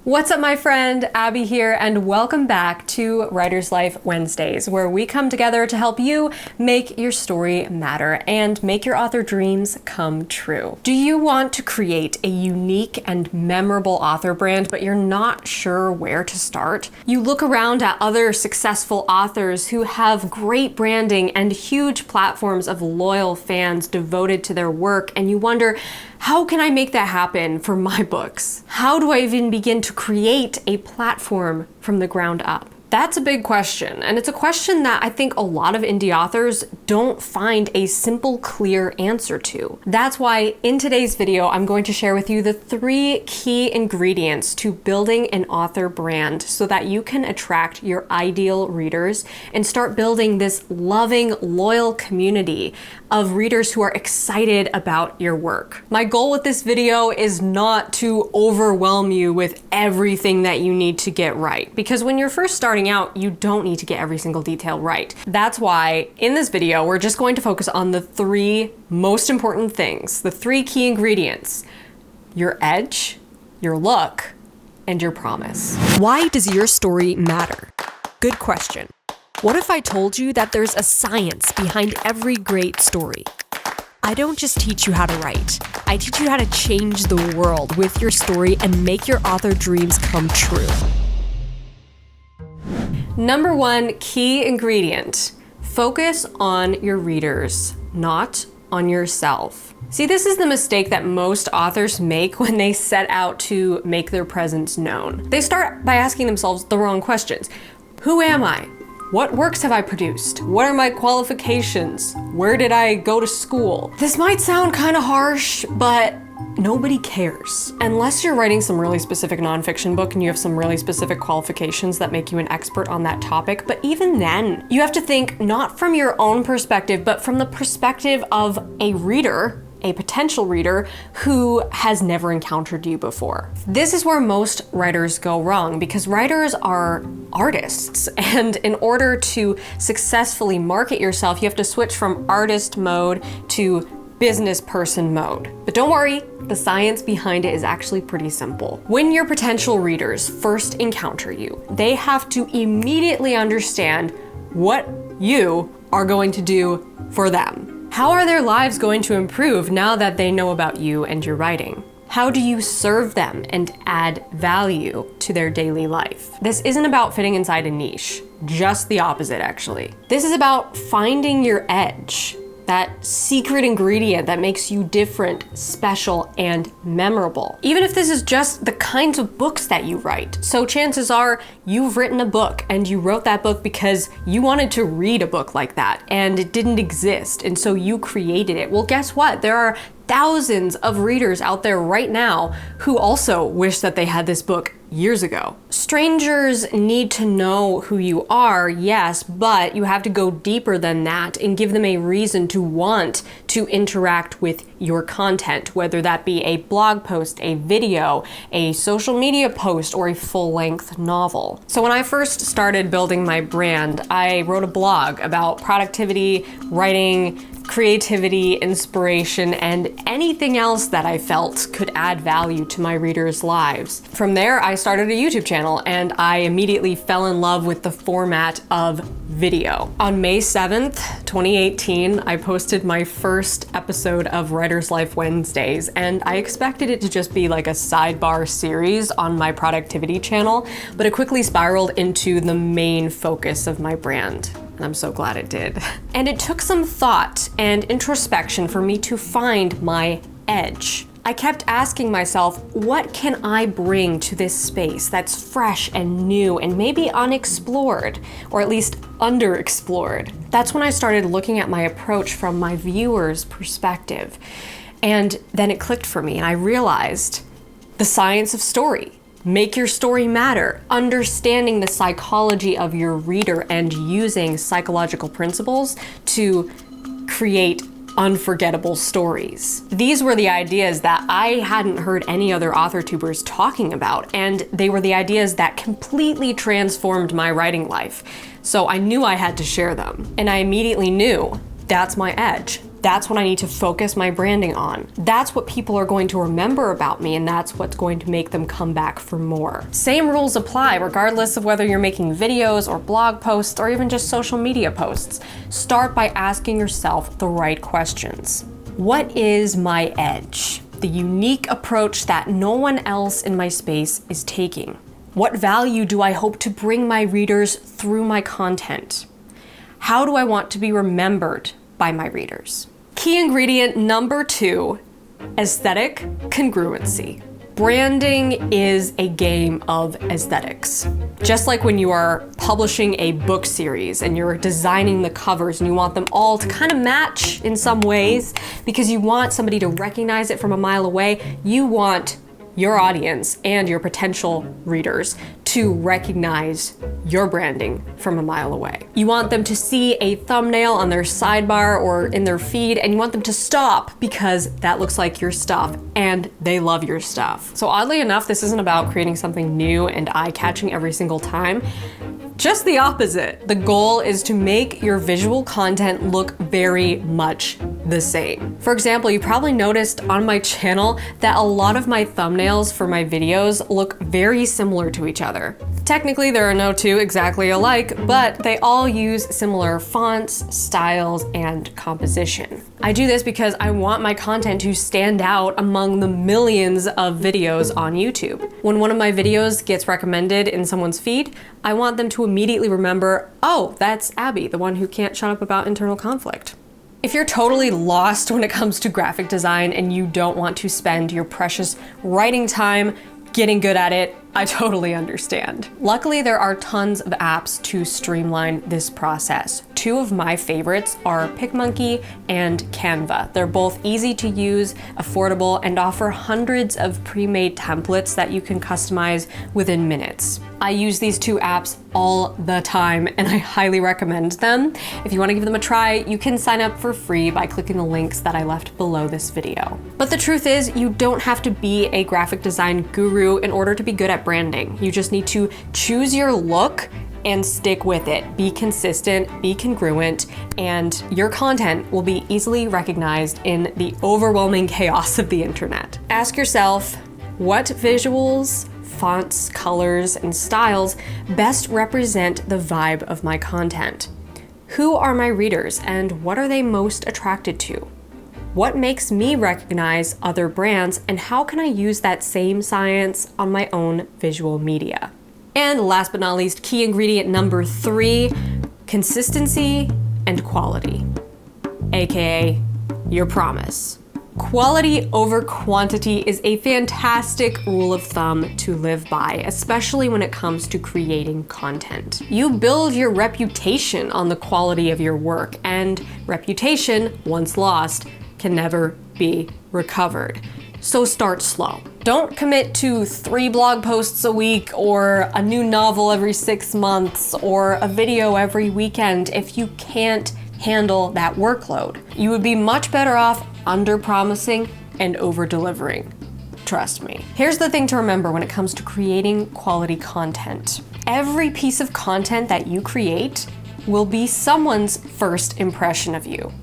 What's up, my friend? Abby here, and welcome back to Writer's Life Wednesdays, where we come together to help you make your story matter and make your author dreams come true. Do you want to create a unique and memorable author brand, but you're not sure where to start? You look around at other successful authors who have great branding and huge platforms of loyal fans devoted to their work, and you wonder, how can I make that happen for my books? How do I even begin to create a platform from the ground up? That's a big question, and it's a question that I think a lot of indie authors don't find a simple, clear answer to. That's why in today's video, I'm going to share with you the 3 key ingredients to building an author brand so that you can attract your ideal readers and start building this loving, loyal community of readers who are excited about your work. My goal with this video is not to overwhelm you with everything that you need to get right, because when you're first starting out, you don't need to get every single detail right. That's why in this video, we're just going to focus on the 3 most important things, the 3 key ingredients: your edge, your look, and your promise. Why does your story matter? Good question. What if I told you that there's a science behind every great story? I don't just teach you how to write. I teach you how to change the world with your story and make your author dreams come true. Number 1 key ingredient: focus on your readers, not on yourself. See, this is the mistake that most authors make when they set out to make their presence known. They start by asking themselves the wrong questions. Who am I? What works have I produced? What are my qualifications? Where did I go to school? This might sound kind of harsh, but nobody cares. Unless you're writing some really specific nonfiction book and you have some really specific qualifications that make you an expert on that topic. But even then, you have to think not from your own perspective, but from the perspective of a reader, a potential reader who has never encountered you before. This is where most writers go wrong, because writers are artists, and in order to successfully market yourself, you have to switch from artist mode to business person mode. But don't worry, the science behind it is actually pretty simple. When your potential readers first encounter you, they have to immediately understand what you are going to do for them. How are their lives going to improve now that they know about you and your writing? How do you serve them and add value to their daily life? This isn't about fitting inside a niche, just the opposite actually. This is about finding your edge, that secret ingredient that makes you different, special, and memorable. Even if this is just the kinds of books that you write. So chances are you've written a book and you wrote that book because you wanted to read a book like that and it didn't exist, and so you created it. Well, guess what? There are thousands of readers out there right now who also wish that they had this book years ago. Strangers need to know who you are, yes, but you have to go deeper than that and give them a reason to want to interact with your content, whether that be a blog post, a video, a social media post, or a full-length novel. So when I first started building my brand, I wrote a blog about productivity, writing, creativity, inspiration, and anything else that I felt could add value to my readers' lives. From there, I started a YouTube channel, and I immediately fell in love with the format of video. On May 7th, 2018, I posted my first episode of Writer's Life Wednesdays, and I expected it to just be like a sidebar series on my productivity channel, but it quickly spiraled into the main focus of my brand. And I'm so glad it did. And it took some thought and introspection for me to find my edge. I kept asking myself, what can I bring to this space that's fresh and new and maybe unexplored, or at least underexplored? That's when I started looking at my approach from my viewer's perspective. And then it clicked for me, and I realized the science of story. Make your story matter, understanding the psychology of your reader and using psychological principles to create unforgettable stories. These were the ideas that I hadn't heard any other author tubers talking about, and they were the ideas that completely transformed my writing life. So I knew I had to share them, and I immediately knew that's my edge. That's what I need to focus my branding on. That's what people are going to remember about me, and that's what's going to make them come back for more. Same rules apply regardless of whether you're making videos or blog posts or even just social media posts. Start by asking yourself the right questions. What is my edge? The unique approach that no one else in my space is taking. What value do I hope to bring my readers through my content? How do I want to be remembered by my readers? Key ingredient number 2, aesthetic congruency. Branding is a game of aesthetics. Just like when you are publishing a book series and you're designing the covers and you want them all to kind of match in some ways because you want somebody to recognize it from a mile away, you want your audience and your potential readers to recognize your branding from a mile away. You want them to see a thumbnail on their sidebar or in their feed, and you want them to stop because that looks like your stuff and they love your stuff. So oddly enough, this isn't about creating something new and eye-catching every single time. Just the opposite. The goal is to make your visual content look very much the same. For example, you probably noticed on my channel that a lot of my thumbnails for my videos look very similar to each other. Technically, there are no two exactly alike, but they all use similar fonts, styles, and composition. I do this because I want my content to stand out among the millions of videos on YouTube. When one of my videos gets recommended in someone's feed, I want them to immediately remember, oh, that's Abbie, the one who can't shut up about internal conflict. If you're totally lost when it comes to graphic design and you don't want to spend your precious writing time getting good at it, I totally understand. Luckily, there are tons of apps to streamline this process. Two of my favorites are PicMonkey and Canva. They're both easy to use, affordable, and offer hundreds of pre-made templates that you can customize within minutes. I use these two apps all the time and I highly recommend them. If you want to give them a try, you can sign up for free by clicking the links that I left below this video. But the truth is, you don't have to be a graphic design guru in order to be good at branding. You just need to choose your look and stick with it. Be consistent, be congruent, and your content will be easily recognized in the overwhelming chaos of the internet. Ask yourself, what visuals, fonts, colors, and styles best represent the vibe of my content? Who are my readers and what are they most attracted to? What makes me recognize other brands and how can I use that same science on my own visual media? And last but not least, key ingredient number 3, consistency and quality, AKA your promise. Quality over quantity is a fantastic rule of thumb to live by, especially when it comes to creating content. You build your reputation on the quality of your work, and reputation, once lost, can never be recovered. So start slow. Don't commit to 3 blog posts a week or a new novel every 6 months or a video every weekend if you can't handle that workload. You would be much better off under-promising and over-delivering. Trust me. Here's the thing to remember when it comes to creating quality content. Every piece of content that you create will be someone's first impression of you.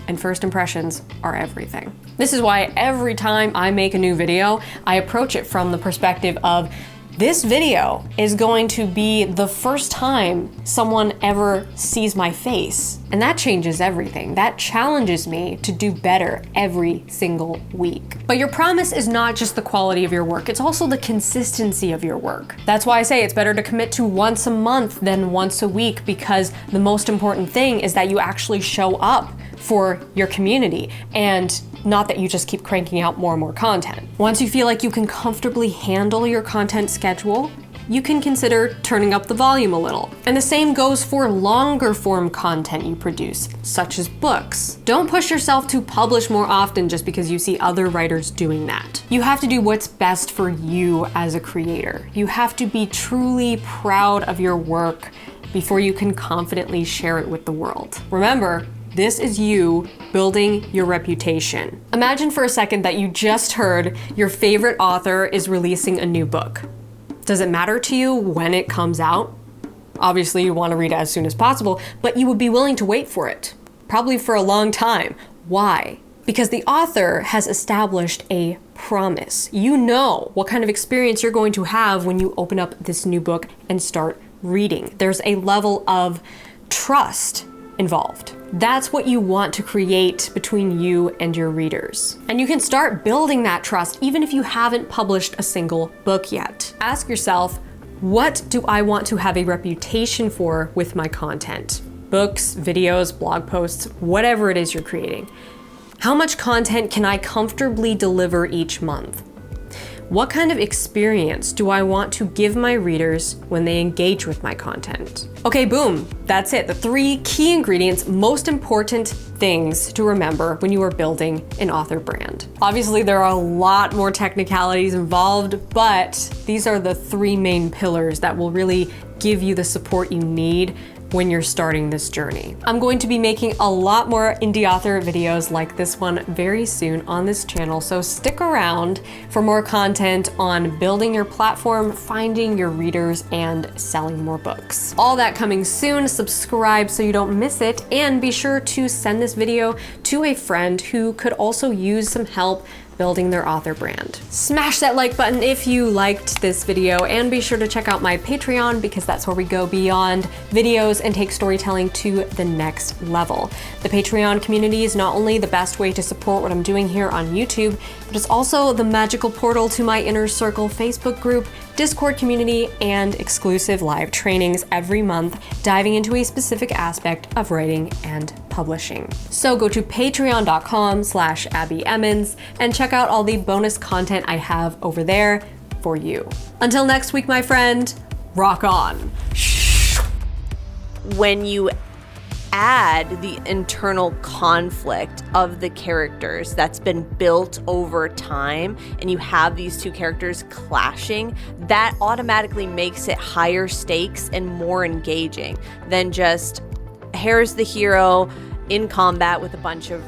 And first impressions are everything. This is why every time I make a new video, I approach it from the perspective of this video is going to be the first time someone ever sees my face. And that changes everything. That challenges me to do better every single week. But your promise is not just the quality of your work, it's also the consistency of your work. That's why I say it's better to commit to once a month than once a week, because the most important thing is that you actually show up for your community and not that you just keep cranking out more and more content. Once you feel like you can comfortably handle your content schedule, you can consider turning up the volume a little. And the same goes for longer form content you produce, such as books. Don't push yourself to publish more often just because you see other writers doing that. You have to do what's best for you as a creator. You have to be truly proud of your work before you can confidently share it with the world. Remember, this is you building your reputation. Imagine for a second that you just heard your favorite author is releasing a new book. Does it matter to you when it comes out? Obviously, you want to read it as soon as possible, but you would be willing to wait for it, probably for a long time. Why? Because the author has established a promise. You know what kind of experience you're going to have when you open up this new book and start reading. There's a level of trust involved. That's what you want to create between you and your readers. And you can start building that trust even if you haven't published a single book yet. Ask yourself, what do I want to have a reputation for with my content? Books, videos, blog posts, whatever it is you're creating. How much content can I comfortably deliver each month? What kind of experience do I want to give my readers when they engage with my content? Okay, boom, that's it. The 3 key ingredients, most important things to remember when you are building an author brand. Obviously, there are a lot more technicalities involved, but these are the 3 main pillars that will really give you the support you need when you're starting this journey. I'm going to be making a lot more indie author videos like this one very soon on this channel, so stick around for more content on building your platform, finding your readers, and selling more books. All that coming soon. Subscribe so you don't miss it, and be sure to send this video to a friend who could also use some help building their author brand. Smash that like button if you liked this video, and be sure to check out my Patreon because that's where we go beyond videos and take storytelling to the next level. The Patreon community is not only the best way to support what I'm doing here on YouTube, but it's also the magical portal to my Inner Circle Facebook group, Discord community, and exclusive live trainings every month, diving into a specific aspect of writing and publishing. So go to patreon.com/Abbie Emmons and check out all the bonus content I have over there for you. Until next week, my friend, rock on. When you add the internal conflict of the characters that's been built over time, and you have these 2 characters clashing, that automatically makes it higher stakes and more engaging than just here's the hero in combat with a bunch of